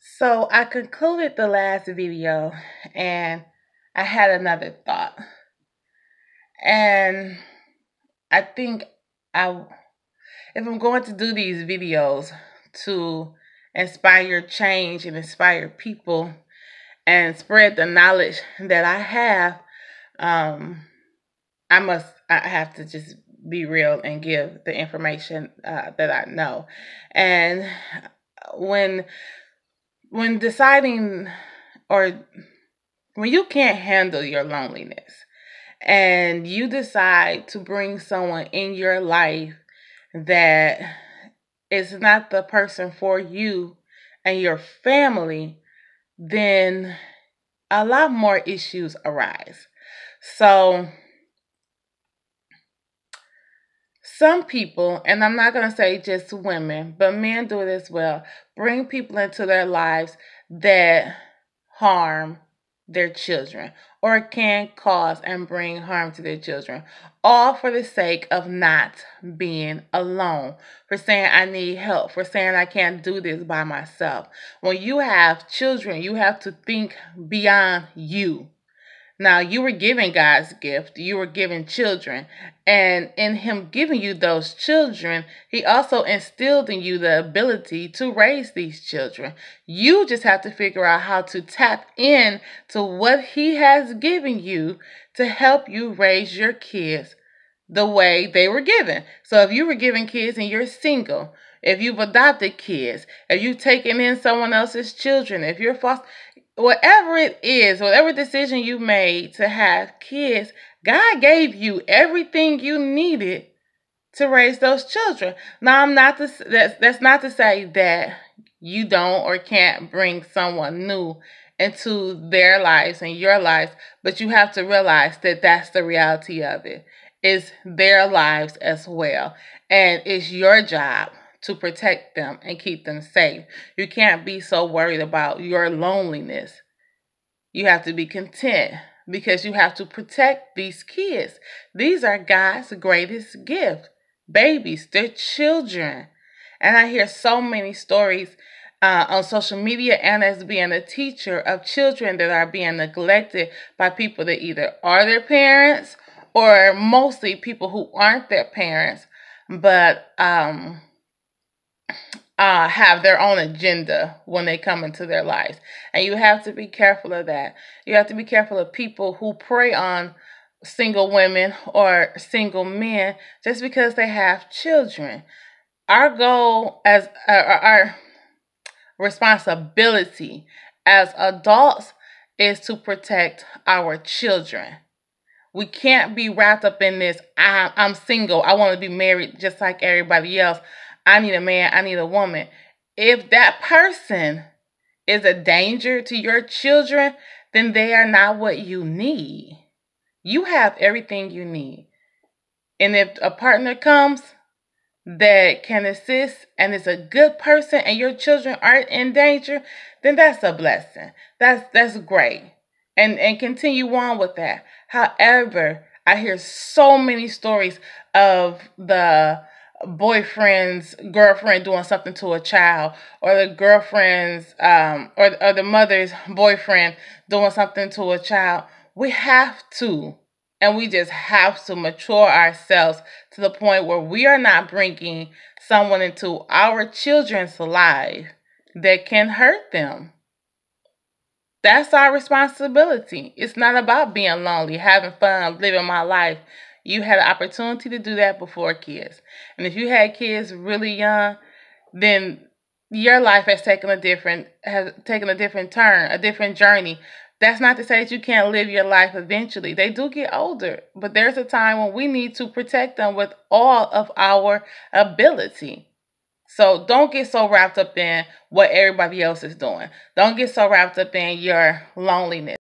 So I concluded the last video and I had another thought. And I think I if I'm going to do these videos to inspire change and inspire people and spread the knowledge that I have, um, I have to just be real and give the information that I know. And when when deciding or when you can't handle your loneliness and you decide to bring someone in your life that is not the person for you and your family, then a lot more issues arise. So some people, and I'm not going to say just women, but men do it as well, bring people into their lives that harm their children or can cause and bring harm to their children, all for the sake of not being alone, for saying I need help, for saying I can't do this by myself. When you have children, you have to think beyond you. Now, you were given God's gift. You were given children. And in Him giving you those children, He also instilled in you the ability to raise these children. You just have to figure out how to tap in to what He has given you to help you raise your kids the way they were given. So if you were given kids and you're single, if you've adopted kids, if you've taken in someone else's children, if you're foster, whatever it is, whatever decision you made to have kids, God gave you everything you needed to raise those children. Now, that's not to say that you don't or can't bring someone new into their lives and your lives, but you have to realize that that's the reality of it. It's their lives as well, and it's your job to protect them and keep them safe. You can't be so worried about your loneliness. You have to be content because you have to protect these kids. These are God's greatest gift. Babies, they're children. And I hear so many stories on social media and as being a teacher of children that are being neglected by people that either are their parents or mostly people who aren't their parents, but have their own agenda when they come into their lives. And you have to be careful of that. You have to be careful of people who prey on single women or single men just because they have children. Our goal as our responsibility as adults is to protect our children. We can't be wrapped up in this, I'm single, I want to be married just like everybody else. I need a man, I need a woman. If that person is a danger to your children, then they are not what you need. You have everything you need. And if a partner comes that can assist and is a good person and your children aren't in danger, then that's a blessing. That's great. And continue on with that. However, I hear so many stories of the boyfriend's girlfriend doing something to a child, or the girlfriend's or the mother's boyfriend doing something to a child. We have to, and we just have to mature ourselves to the point where we are not bringing someone into our children's life that can hurt them. That's our responsibility. It's not about being lonely, having fun, living my life. You had an opportunity to do that before kids. And if you had kids really young, then your life has taken a different turn, a different journey. That's not to say that you can't live your life eventually. They do get older, but there's a time when we need to protect them with all of our ability. So don't get so wrapped up in what everybody else is doing. Don't get so wrapped up in your loneliness.